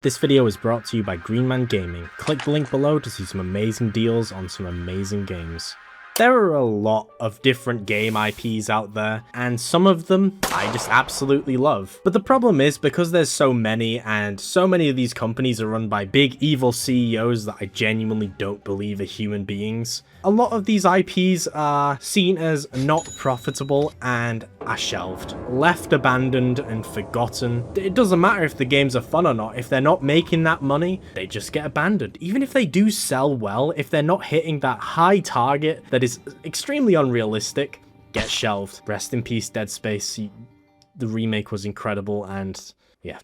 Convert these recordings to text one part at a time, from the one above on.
This video is brought to you by Greenman Gaming. Click the link below to see some amazing deals on some amazing games. There are a lot of different game IPs out there, and some of them I just absolutely love. But the problem is, because there's so many, and so many of these companies are run by big evil CEOs that I genuinely don't believe are human beings, a lot of these IPs are seen as not profitable and are shelved, left abandoned and forgotten. It doesn't matter if the games are fun or not. If they're not making that money, they just get abandoned. Even if they do sell well, if they're not hitting that high target that is extremely unrealistic, get shelved. Rest in peace, Dead Space. The remake was incredible, and yeah,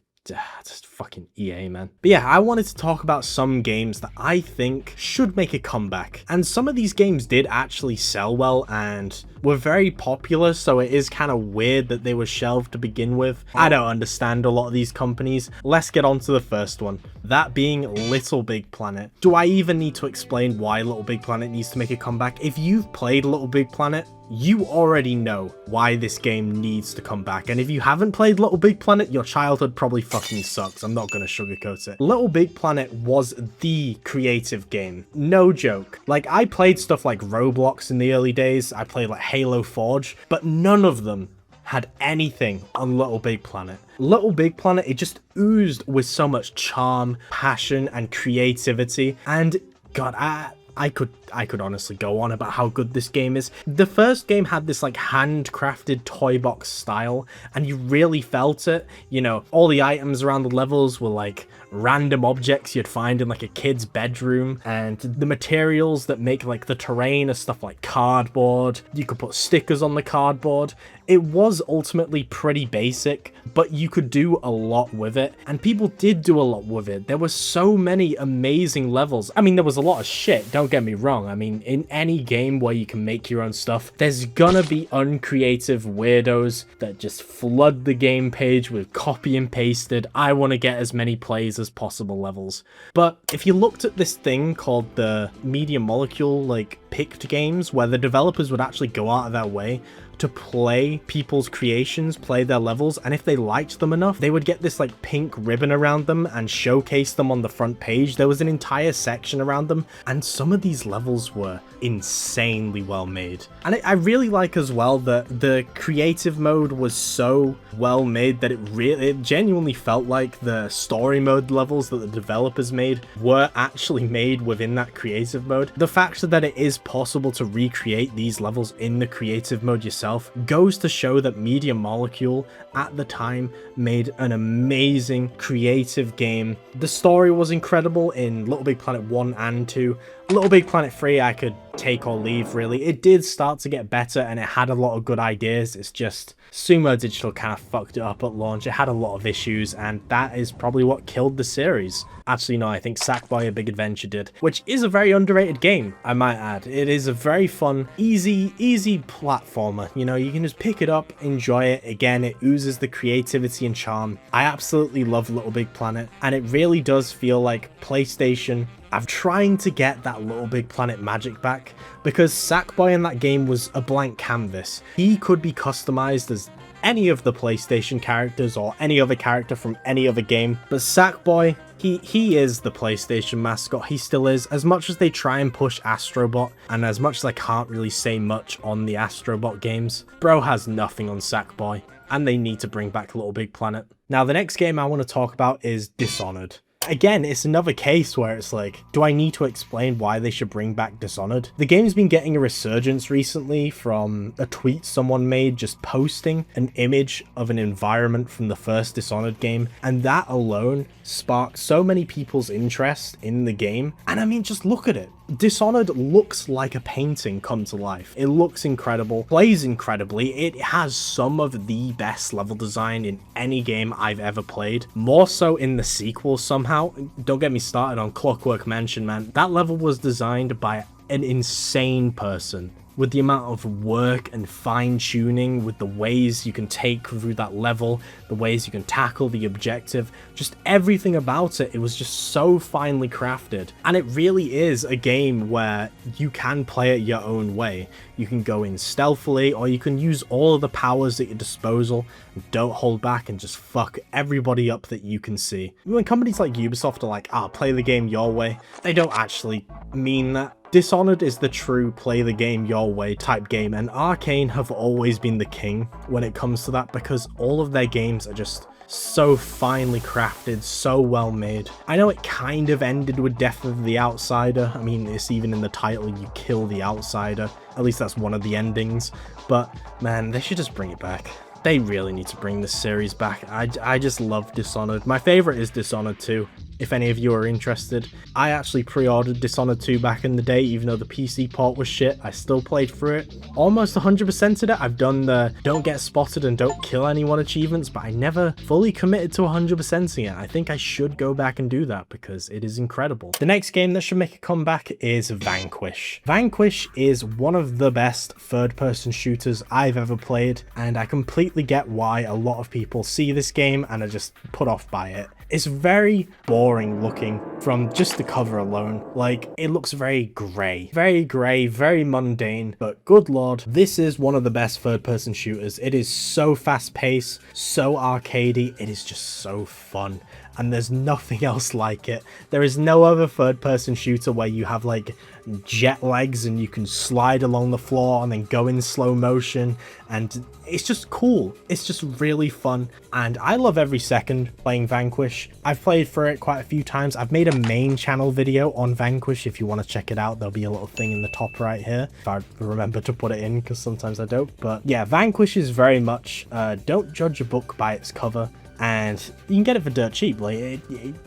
just fucking EA, man. But yeah, I wanted to talk about some games that I think should make a comeback. And some of these games did actually sell well and were very popular, so it is kind of weird that they were shelved to begin with. I don't understand a lot of these companies. Let's get on to the first one. That being LittleBigPlanet. Do I even need to explain why LittleBigPlanet needs to make a comeback? If you've played LittleBigPlanet, you already know why this game needs to come back. And if you haven't played LittleBigPlanet, your childhood probably fucking sucks. I'm not gonna sugarcoat it. LittleBigPlanet was the creative game. No joke. Like, I played stuff like Roblox in the early days. I played like Halo Forge, but none of them had anything on LittleBigPlanet. LittleBigPlanet, it just oozed with so much charm, passion, and creativity. And God, I could honestly go on about how good this game is. The first game had this like handcrafted toy box style, and you really felt it. You know, all the items around the levels were like random objects you'd find in like a kid's bedroom, and the materials that make like the terrain are stuff like cardboard. You could put stickers on the cardboard. It was ultimately pretty basic, but you could do a lot with it, and people did do a lot with it. There were so many amazing levels. I mean, there was a lot of shit, don't get me wrong. I mean, in any game where you can make your own stuff, there's gonna be uncreative weirdos that just flood the game page with copy and pasted, I want to get as many plays as possible levels. But if you looked at this thing called the Media Molecule, like, picked games, where the developers would actually go out of their way to play people's creations, play their levels, and if they liked them enough, they would get this like pink ribbon around them and showcase them on the front page. There was an entire section around them, and some of these levels were insanely well made. And I really like as well that the creative mode was so well made that it genuinely felt like the story mode levels that the developers made were actually made within that creative mode. The fact that it is possible to recreate these levels in the creative mode yourself goes to show that Media Molecule at the time made an amazing creative game. The story was incredible in LittleBigPlanet 1 and 2. LittleBigPlanet 3 I could take or leave, really. It did start to get better and it had a lot of good ideas. It's just Sumo Digital kind of fucked it up at launch. It had a lot of issues, and that is probably what killed the series. Actually, no, I think Sackboy: A Big Adventure did, which is a very underrated game, I might add. It is a very fun, easy platformer. You know, you can just pick it up, enjoy it. Again, it oozes the creativity and charm. I absolutely love LittleBigPlanet, and it really does feel like PlayStation I'm trying to get that LittleBigPlanet magic back, because Sackboy in that game was a blank canvas. He could be customized as any of the PlayStation characters or any other character from any other game, but Sackboy, he is the PlayStation mascot. He still is. As much as they try and push Astrobot, and as much as I can't really say much on the Astrobot games, bro has nothing on Sackboy, and they need to bring back LittleBigPlanet. Now, the next game I want to talk about is Dishonored. Again, it's another case where it's like, do I need to explain why they should bring back Dishonored? The game's been getting a resurgence recently from a tweet someone made just posting an image of an environment from the first Dishonored game, and that alone sparked so many people's interest in the game. And I mean, just look at it. Dishonored looks like a painting come to life. It looks incredible, plays incredibly. It has some of the best level design in any game I've ever played, more so in the sequel somehow. Don't get me started on Clockwork Mansion, man. That level was designed by an insane person. with the amount of work and fine-tuning, with the ways you can take through that level, the ways you can tackle the objective, just everything about it, it was just so finely crafted. And it really is a game where you can play it your own way. You can go in stealthily, or you can use all of the powers at your disposal, and don't hold back and just fuck everybody up that you can see. When companies like Ubisoft are like, play the game your way, they don't actually mean that. Dishonored is the true play the game your way type game, and Arcane have always been the king when it comes to that, because all of their games are just so finely crafted, so well made. I know it kind of ended with Death of the Outsider. I mean, it's even in the title, you kill the outsider. At least that's one of the endings. But man, they should just bring it back. They really need to bring this series back. I just love Dishonored. My favorite is Dishonored 2. If any of you are interested, I actually pre-ordered Dishonored 2 back in the day, even though the PC port was shit. I still played through it. Almost 100%ed it. I've done the don't get spotted and don't kill anyone achievements, but I never fully committed to 100%ing it. I think I should go back and do that because it is incredible. The next game that should make a comeback is Vanquish. Vanquish is one of the best third-person shooters I've ever played, and I completely get why a lot of people see this game and are just put off by it. It's very boring looking from just the cover alone. Like, it looks very grey, very mundane, but good lord, this is one of the best third-person shooters. It is so fast-paced, so arcadey, it is just so fun. And there's nothing else like it. There is no other third-person shooter where you have like jet legs and you can slide along the floor and then go in slow motion, and it's just cool. It's just really fun, and I love every second playing Vanquish. I've played for it quite a few times. I've made a main channel video on Vanquish. If you want to check it out, there'll be a little thing in the top right here, if I remember to put it in, because sometimes I don't. But yeah, Vanquish is very much don't judge a book by its cover. And you can get it for dirt cheap. Like,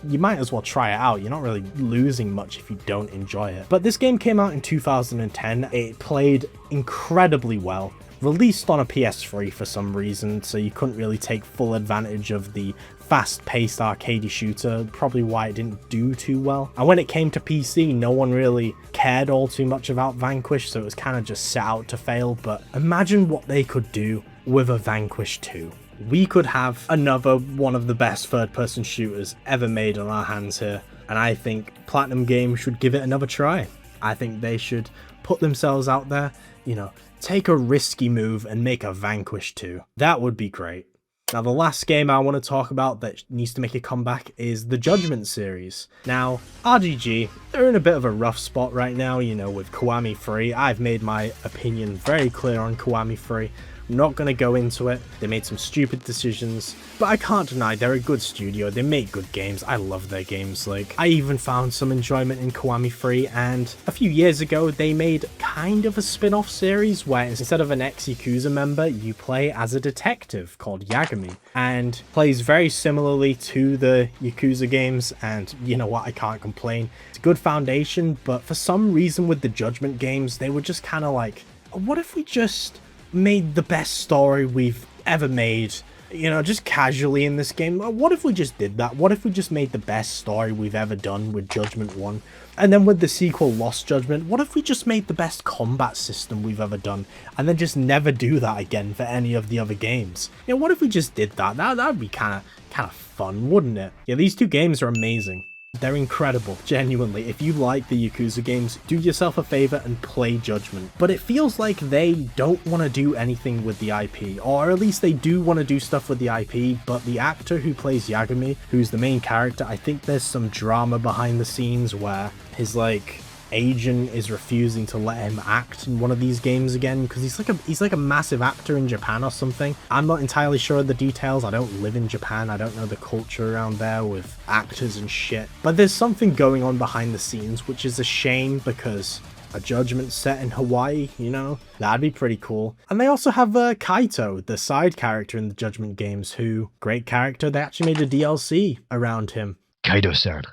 you might as well try it out. You're not really losing much if you don't enjoy it. But this game came out in 2010. It played incredibly well. Released on a PS3 for some reason, so you couldn't really take full advantage of the fast-paced arcadey shooter, probably why it didn't do too well. And when it came to PC, no one really cared all too much about Vanquish, so it was kind of just set out to fail. But imagine what they could do with a Vanquish 2. We could have another one of the best third-person shooters ever made on our hands here, and I think Platinum Games should give it another try. I think they should put themselves out there, you know, take a risky move and make a Vanquish 2. That would be great. Now, the last game I want to talk about that needs to make a comeback is the Judgment series. Now, RGG, they're in a bit of a rough spot right now, you know, with Kiwami Free. I've made my opinion very clear on Kiwami Free. I'm not going to go into it. They made some stupid decisions, but I can't deny they're a good studio. They make good games. I love their games. Like, I even found some enjoyment in Kiwami Free, and a few years ago they made kind of a spin-off series where instead of an ex-Yakuza member, you play as a detective called Yagami, and plays very similarly to the Yakuza games, and you know what, I can't complain. It's a good foundation, but for some reason with the Judgment games, they were just kind of like, what if we just made the best story we've ever made, you know, just casually in this game? What if we just did that? What if we just made the best story we've ever done with Judgment 1? And then with the sequel Lost Judgment, what if we just made the best combat system we've ever done, and then just never do that again for any of the other games? You know, what if we just did that? That'd be kind of fun, wouldn't it? Yeah, these two games are amazing. They're incredible, genuinely. If you like the Yakuza games, do yourself a favor and play Judgment. But it feels like they don't want to do anything with the IP, or at least they do want to do stuff with the IP, but the actor who plays Yagami, who's the main character, I think there's some drama behind the scenes where his, like, agent is refusing to let him act in one of these games again, because he's like a massive actor in Japan or something. I'm not entirely sure of the details. I don't live in Japan. I don't know the culture around there with actors and shit. But there's something going on behind the scenes, which is a shame, because a Judgment set in Hawaii, you know, that'd be pretty cool. And they also have Kaito, the side character in the Judgment games, who, great character. They actually made a DLC around him. Kaito-san.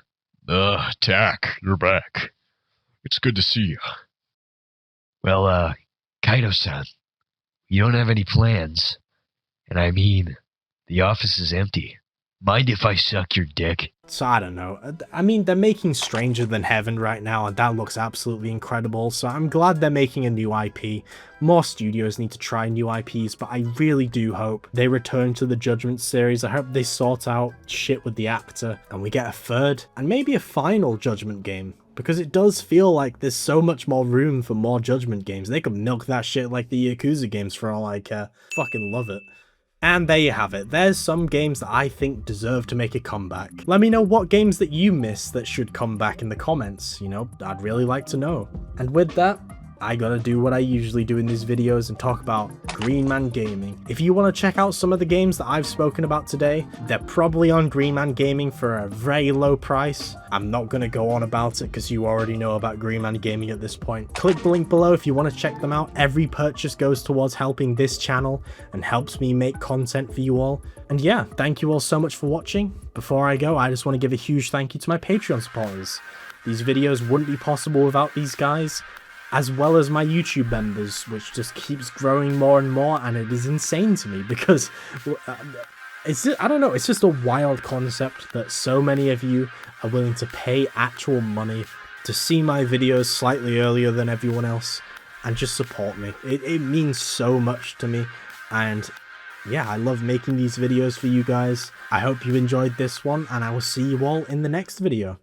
Tak, you're back. It's good to see you. Well, Kaito-san, you don't have any plans. And I mean, the office is empty. Mind if I suck your dick? So I don't know. I mean, they're making Stranger Than Heaven right now, and that looks absolutely incredible, so I'm glad they're making a new IP. More studios need to try new IPs, but I really do hope they return to the Judgment series. I hope they sort out shit with the actor, and we get a third, and maybe a final Judgment game. Because it does feel like there's so much more room for more Judgment games. They could milk that shit like the Yakuza games for all I care. Fucking love it. And there you have it. There's some games that I think deserve to make a comeback. Let me know what games that you miss that should come back in the comments. You know, I'd really like to know. And with that, I gotta do what I usually do in these videos and talk about Green Man Gaming. If you want to check out some of the games that I've spoken about today, they're probably on Green Man Gaming for a very low price. I'm not gonna go on about it because you already know about Green Man Gaming at this point. Click the link below if you want to check them out. Every purchase goes towards helping this channel and helps me make content for you all. And yeah, thank you all so much for watching. Before I go, I just want to give a huge thank you to my Patreon supporters. These videos wouldn't be possible without these guys, as well as my YouTube members, which just keeps growing more and more, and it is insane to me because it's just, I don't know, it's just a wild concept that so many of you are willing to pay actual money to see my videos slightly earlier than everyone else and just support me. It means so much to me, and yeah, I love making these videos for you guys. I hope you enjoyed this one, and I will see you all in the next video.